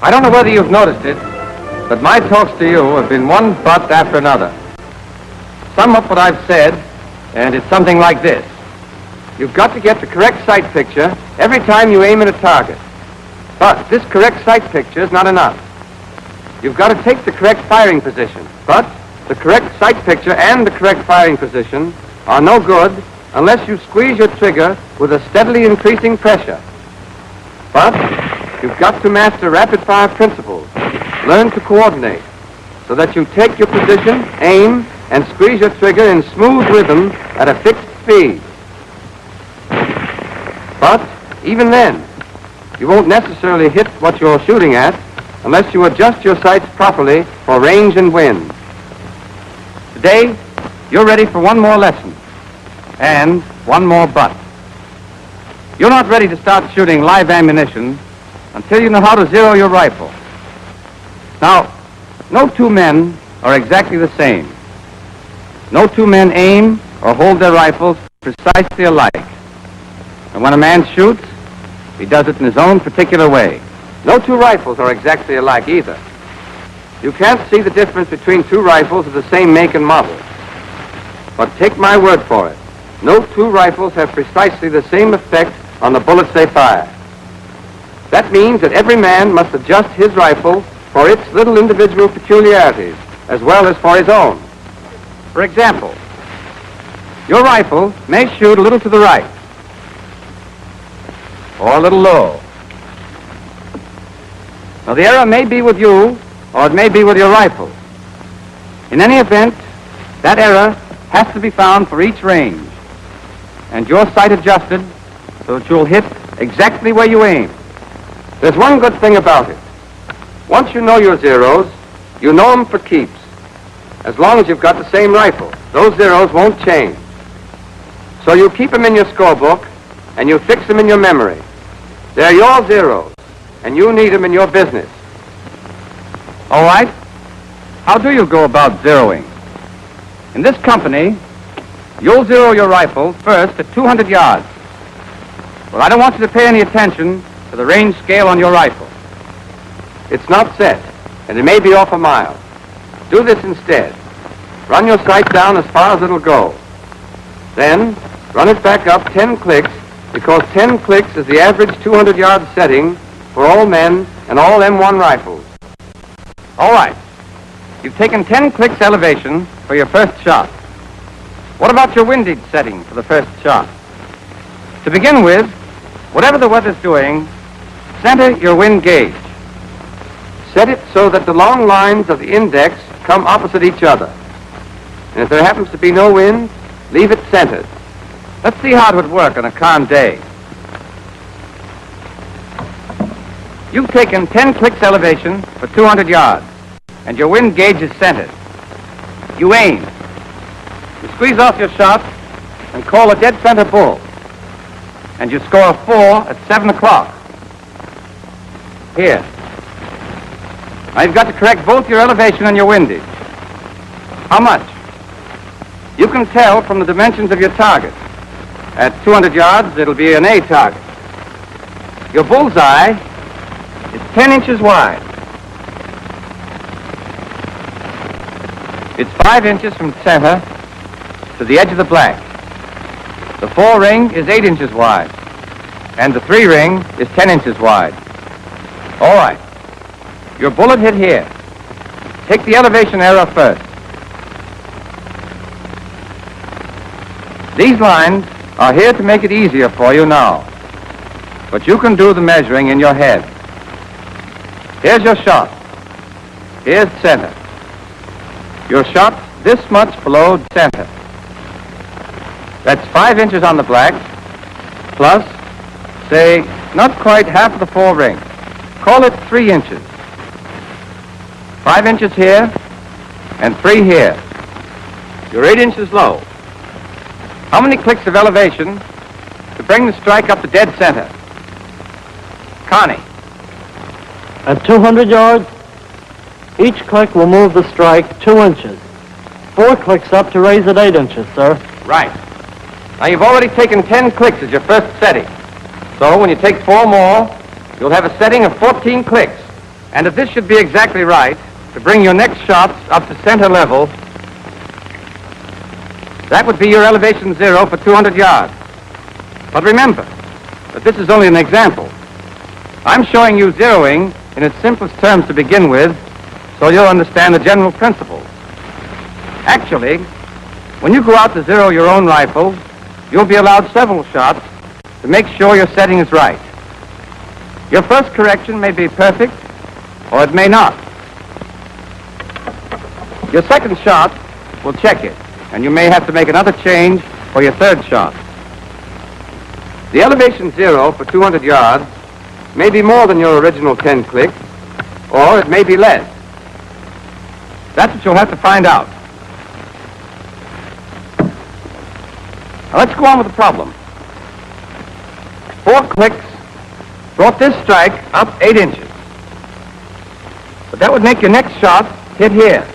I don't know whether you've noticed it, but my talks to you have been one butt after another. Sum up what I've said, and it's something like this. You've got to get the correct sight picture every time you aim at a target. But this correct sight picture is not enough. You've got to take the correct firing position. But the correct sight picture and the correct firing position are no good unless you squeeze your trigger with a steadily increasing pressure. But you've got to master rapid-fire principles, learn to coordinate, so that you take your position, aim, and squeeze your trigger in smooth rhythm at a fixed speed. But even then, you won't necessarily hit what you're shooting at unless you adjust your sights properly for range and wind. Today, you're ready for one more lesson and one more butt. You're not ready to start shooting live ammunition until you know how to zero your rifle. Now, no two men are exactly the same. No two men aim or hold their rifles precisely alike. And when a man shoots, he does it in his own particular way. No two rifles are exactly alike either. You can't see the difference between two rifles of the same make and model. But take my word for it, no two rifles have precisely the same effect on the bullets they fire. That means that every man must adjust his rifle for its little individual peculiarities, as well as for his own. For example, your rifle may shoot a little to the right, or a little low. Now, the error may be with you, or it may be with your rifle. In any event, that error has to be found for each range, and your sight adjusted so that you'll hit exactly where you aim. There's one good thing about it. Once you know your zeros, you know them for keeps. As long as you've got the same rifle, those zeros won't change. So you keep them in your scorebook, and you fix them in your memory. They're your zeros, and you need them in your business. All right. How do you go about zeroing? In this company, you'll zero your rifle first at 200 yards. Well, I don't want you to pay any attention to the range scale on your rifle. It's not set, and it may be off a mile. Do this instead. Run your sight down as far as it'll go. Then, run it back up 10 clicks, because 10 clicks is the average 200-yard setting for all men and all M1 rifles. All right. You've taken 10 clicks elevation for your first shot. What about your windage setting for the first shot? To begin with, whatever the weather's doing, center your wind gauge. Set it so that the long lines of the index come opposite each other. And if there happens to be no wind, leave it centered. Let's see how it would work on a calm day. You've taken 10 clicks elevation for 200 yards, and your wind gauge is centered. You aim. You squeeze off your shot and call a dead center bull. And you score a 4 at 7 o'clock. Here. Now you've got to correct both your elevation and your windage. How much? You can tell from the dimensions of your target. At 200 yards, it'll be an A target. Your bullseye is 10 inches wide. It's 5 inches from center to the edge of the black. The 4 ring is 8 inches wide, and the 3 ring is 10 inches wide. All right. Your bullet hit here. Take the elevation error first. These lines are here to make it easier for you now, but you can do the measuring in your head. Here's your shot. Here's center. Your shot's this much below center. That's 5 inches on the black, plus, say, not quite half of the 4 ring. Call it 3 inches. 5 inches here, and 3 here. You're 8 inches low. How many clicks of elevation to bring the strike up to dead center? Connie. At 200 yards, each click will move the strike 2 inches. 4 clicks up to raise it 8 inches, sir. Right. Now, you've already taken 10 clicks as your first setting. So when you take 4 more, you'll have a setting of 14 clicks. And if this should be exactly right, to bring your next shots up to center level, that would be your elevation 0 for 200 yards. But remember that this is only an example. I'm showing you zeroing in its simplest terms to begin with, so you'll understand the general principles. Actually, when you go out to zero your own rifle, you'll be allowed several shots to make sure your setting is right. Your first correction may be perfect, or it may not. Your second shot will check it, and you may have to make another change for your third shot. The elevation 0 for 200 yards may be more than your original 10 clicks, or it may be less. That's what you'll have to find out. Now let's go on with the problem. 4 clicks brought this strike up 8 inches. But that would make your next shot hit here.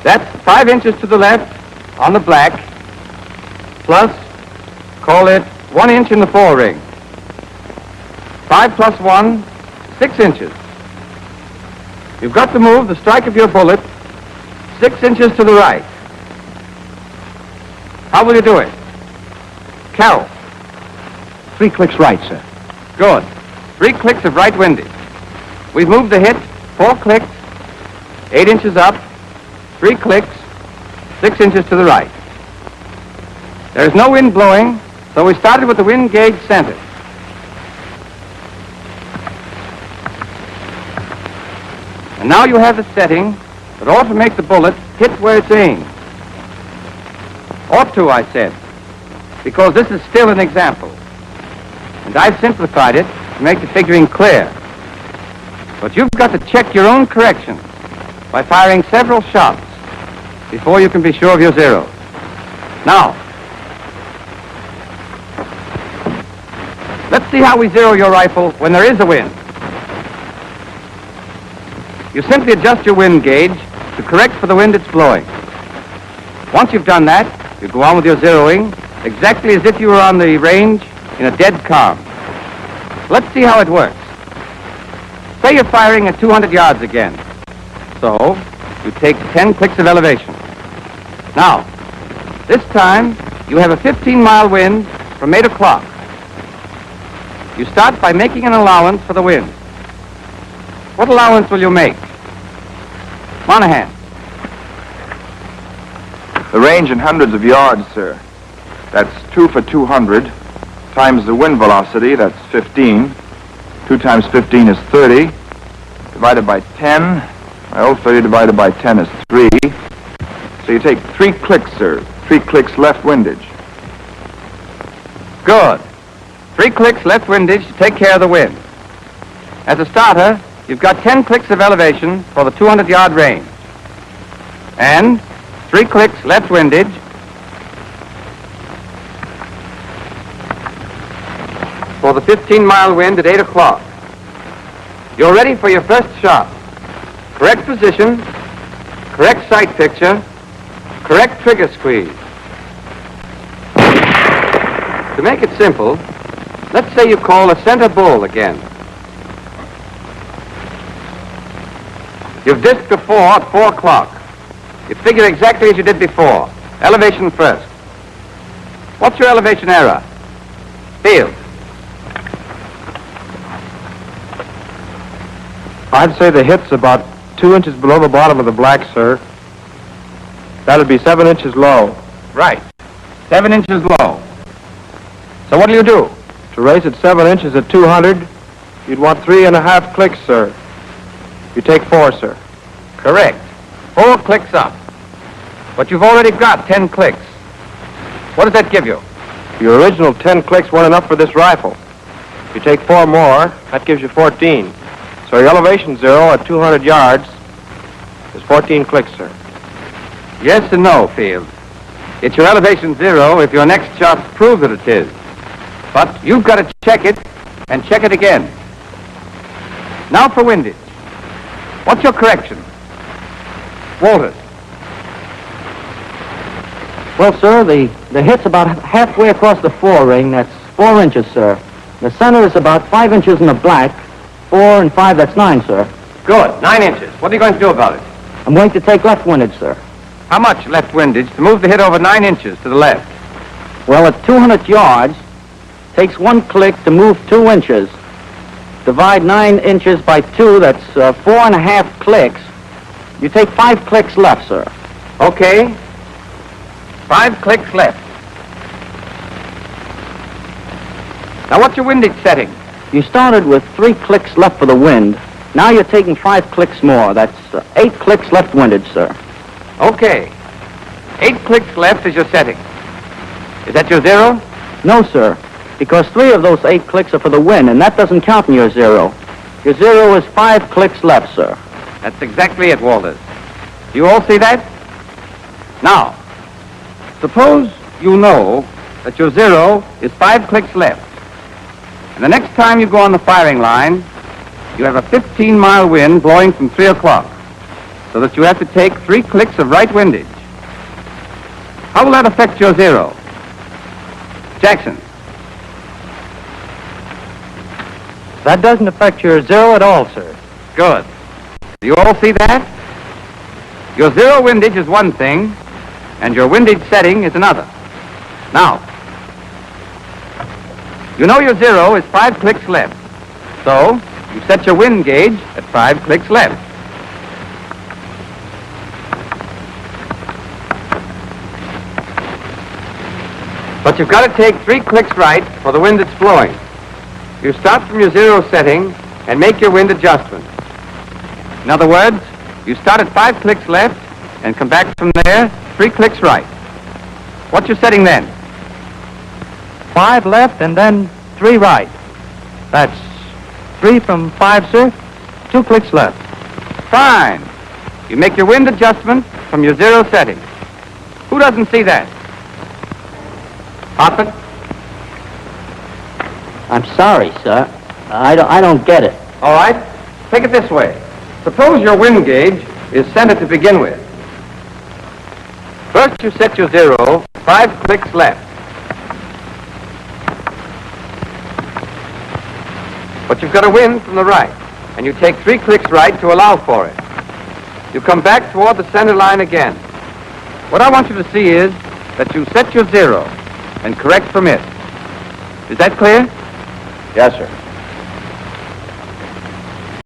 That's 5 inches to the left on the black, plus, call it 1 inch in the forering. 5 plus 1, 6 inches. You've got to move the strike of your bullet 6 inches to the right. How will you do it? Carol. 3 clicks right, sir. Good. 3 clicks of right windage. We've moved the hit 4 clicks, 8 inches up, 3 clicks, 6 inches to the right. There's no wind blowing, so we started with the wind gauge centered. And now you have the setting that ought to make the bullet hit where it's aimed. Ought to, I said, because this is still an example. And I've simplified it to make the figuring clear. But you've got to check your own corrections by firing several shots before you can be sure of your zeros. Now, let's see how we zero your rifle when there is a wind. You simply adjust your wind gauge to correct for the wind it's blowing. Once you've done that, you go on with your zeroing exactly as if you were on the range in a dead calm. Let's see how it works. Say you're firing at 200 yards again. So, you take 10 clicks of elevation. Now, this time, you have a 15-mile wind from 8 o'clock. You start by making an allowance for the wind. What allowance will you make? Monahan. The range in hundreds of yards, sir. That's 2 for 200 times the wind velocity, that's 15. 2 times 15 is 30. Divided by 10. Well, 30 divided by 10 is 3. So you take 3 clicks, sir. 3 clicks left windage. Good. 3 clicks left windage to take care of the wind. As a starter, you've got 10 clicks of elevation for the 200-yard range. And 3 clicks left windage for the 15-mile wind at 8 o'clock. You're ready for your first shot. Correct position, correct sight picture, correct trigger squeeze. To make it simple, let's say you call a center bull again. You've disked before at 4 o'clock. You figure exactly as you did before. Elevation first. What's your elevation error? Field. I'd say the hit's about 2 inches below the bottom of the black, sir. That'd be 7 inches low. Right. 7 inches low. So what do you do? To raise it 7 inches at 200, you'd want 3.5 clicks, sir. You take 4, sir. Correct. 4 clicks up. But you've already got 10 clicks. What does that give you? Your original 10 clicks weren't enough for this rifle. If you take 4 more, that gives you 14. So your elevation 0 at 200 yards is 14 clicks, sir. Yes and no, Field. It's your elevation 0 if your next shots prove that it is. But you've got to check it and check it again. Now for windage. What's your correction? Walters. Well, sir, the hit's about halfway across the forering. That's 4 inches, sir. The center is about 5 inches in the black, 4 and 5, that's 9, sir. Good. 9 inches. What are you going to do about it? I'm going to take left windage, sir. How much left windage to move the hit over 9 inches to the left? Well, at 200 yards, takes 1 click to move 2 inches. Divide 9 inches by 2, that's 4.5 clicks. You take 5 clicks left, sir. Okay. 5 clicks left. Now, what's your windage setting? You started with 3 clicks left for the wind. Now you're taking 5 clicks more. That's 8 clicks left windage, sir. Okay. 8 clicks left is your setting. Is that your 0? No, sir, because 3 of those 8 clicks are for the wind, and that doesn't count in your 0. Your 0 is 5 clicks left, sir. That's exactly it, Walters. Do you all see that? Now, suppose you know that your 0 is 5 clicks left. And the next time you go on the firing line, you have a 15-mile wind blowing from 3 o'clock, so that you have to take 3 clicks of right windage. How will that affect your 0? Jackson. That doesn't affect your 0 at all, sir. Good. Do you all see that? Your 0 windage is one thing, and your windage setting is another. Now, you know your 0 is 5 clicks left, so you set your wind gauge at 5 clicks left. But you've got to take 3 clicks right for the wind that's blowing. You start from your 0 setting and make your wind adjustment. In other words, you start at 5 clicks left and come back from there 3 clicks right. What's your setting then? 5 left and then 3 right. That's 3 from 5, sir. 2 clicks left. Fine. You make your wind adjustment from your 0 setting. Who doesn't see that? Hoffman? I'm sorry, sir. I don't get it. All right. Take it this way. Suppose your wind gauge is center to begin with. First you set your 0 5 clicks left. But you've got a wind from the right, and you take 3 clicks right to allow for it. You come back toward the center line again. What I want you to see is that you set your 0 and correct from it. Is that clear? Yes, sir.